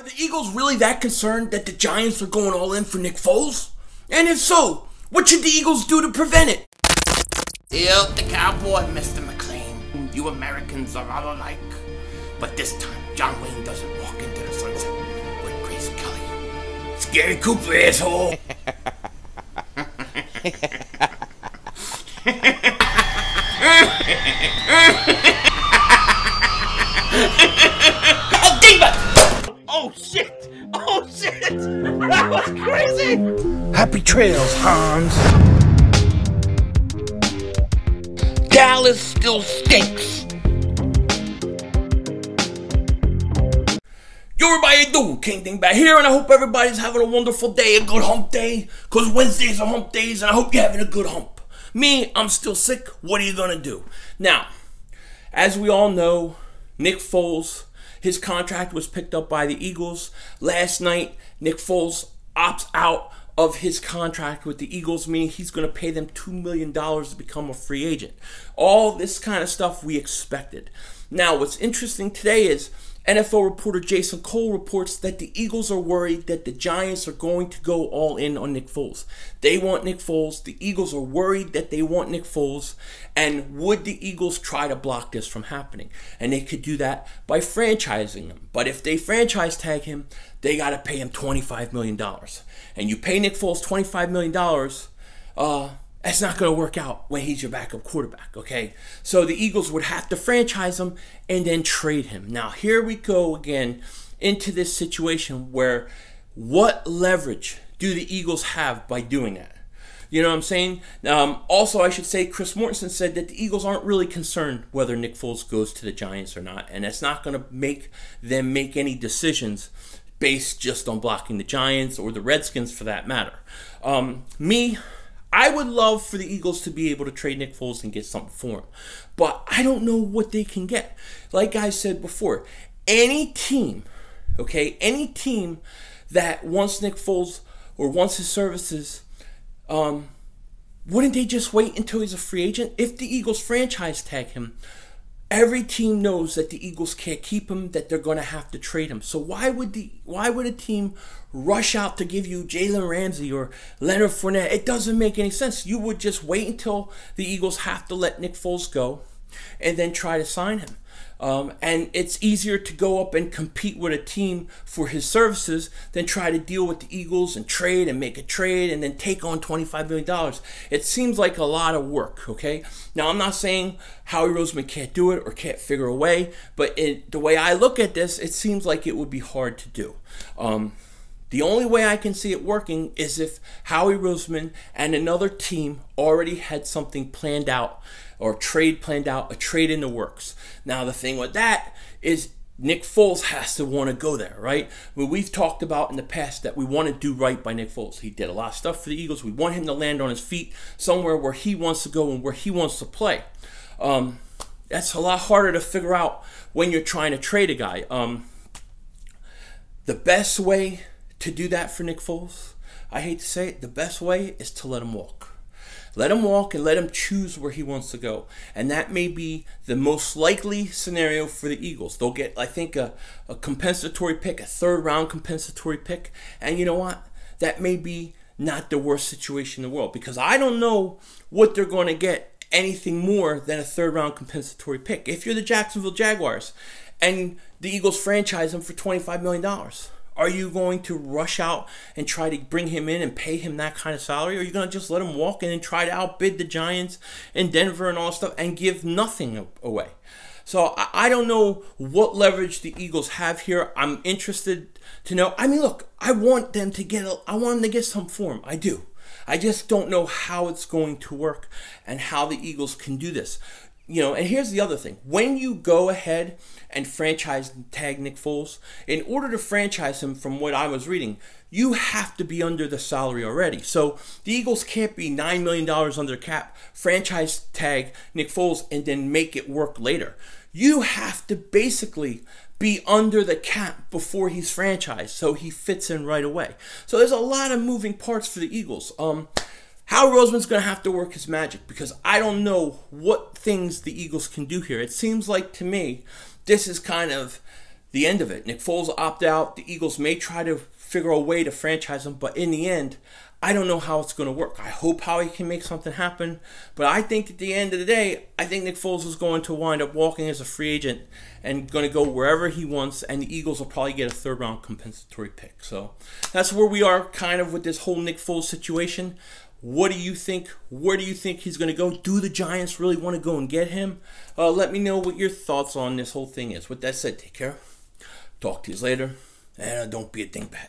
the Eagles really that concerned that the Giants are going all in for Nick Foles? And if so, what should the Eagles do to prevent it? Still the cowboy, Mr. McLean. You Americans are all alike. But this time, John Wayne doesn't walk into the sunset with Grace Kelly. Scary Cooper, asshole! Oh, Diva! Oh, shit! Oh, shit! That was crazy! Happy trails, Hans. Dallas still stinks. Yo, everybody, do King Ding back here, and I hope everybody's having a wonderful day, a good hump day, because Wednesdays are hump days, and I hope you're having a good hump. Me, I'm still sick. What are you gonna do? Now, as we all know, Nick Foles, his contract was picked up by the Eagles. Last night, Nick Foles opts out of his contract with the Eagles, meaning he's going to pay them $2 million to become a free agent. All this kind of stuff we expected. Now, what's interesting today is NFL reporter Jason Cole reports that the Eagles are worried that the Giants are going to go all in on Nick Foles. They want Nick Foles. The Eagles are worried that they want Nick Foles. And would the Eagles try to block this from happening? And they could do that by franchising him. But if they franchise tag him, they got to pay him $25 million. And you pay Nick Foles $25 million, that's not going to work out when he's your backup quarterback, okay? So the Eagles would have to franchise him and then trade him. Now, here we go again into this situation where what leverage do the Eagles have by doing that? You know what I'm saying? Also, I should say Chris Mortensen said that the Eagles aren't really concerned whether Nick Foles goes to the Giants or not, and that's not going to make them make any decisions based just on blocking the Giants or the Redskins for that matter. I would love for the Eagles to be able to trade Nick Foles and get something for him. But I don't know what they can get. Like I said before, any team, okay, any team that wants Nick Foles or wants his services, wouldn't they just wait until he's a free agent? If the Eagles franchise tag him, every team knows that the Eagles can't keep him, that they're going to have to trade him. So why would a team rush out to give you Jalen Ramsey or Leonard Fournette? It doesn't make any sense. You would just wait until the Eagles have to let Nick Foles go and then try to sign him. And it's easier to go up and compete with a team for his services than try to deal with the Eagles and trade and make a trade and then take on $25 million. It seems like a lot of work, okay? Now, I'm not saying Howie Roseman can't do it or can't figure a way, but the way I look at this, it seems like it would be hard to do. The only way I can see it working is if Howie Roseman and another team already had something planned out or trade planned out, a trade in the works. Now, the thing with that is Nick Foles has to want to go there, right? Well, we've talked about in the past that we want to do right by Nick Foles. He did a lot of stuff for the Eagles. We want him to land on his feet somewhere where he wants to go and where he wants to play. That's a lot harder to figure out when you're trying to trade a guy. The best way to do that for Nick Foles, I hate to say it, the best way is to let him walk. Let him walk and let him choose where he wants to go. And that may be the most likely scenario for the Eagles. They'll get, I think, a compensatory pick, a third-round compensatory pick. And you know what? That may be not the worst situation in the world, because I don't know what they're going to get anything more than a third-round compensatory pick. If you're the Jacksonville Jaguars and the Eagles franchise him for $25 million, are you going to rush out and try to bring him in and pay him that kind of salary? Or are you going to just let him walk in and try to outbid the Giants and Denver and all that stuff and give nothing away? So I don't know what leverage the Eagles have here. I'm interested to know. I mean, look, I want them to get some for him. I do. I just don't know how it's going to work and how the Eagles can do this. You know, and here's the other thing. When you go ahead and franchise tag Nick Foles, in order to franchise him, from what I was reading, you have to be under the salary already. So the Eagles can't be $9 million under cap, franchise tag Nick Foles, and then make it work later. You have to basically be under the cap before he's franchised so he fits in right away. So there's a lot of moving parts for the Eagles. Howie Roseman's going to have to work his magic, because I don't know what things the Eagles can do here. It seems like to me this is kind of the end of it. Nick Foles opt out. The Eagles may try to figure a way to franchise him, but in the end, I don't know how it's going to work. I hope Howie can make something happen, but I think at the end of the day, I think Nick Foles is going to wind up walking as a free agent and going to go wherever he wants, and the Eagles will probably get a third-round compensatory pick. So that's where we are kind of with this whole Nick Foles situation. What do you think? Where do you think he's going to go? Do the Giants really want to go and get him? Let me know what your thoughts on this whole thing is. With that said, take care. Talk to you later, and don't be a dingbat.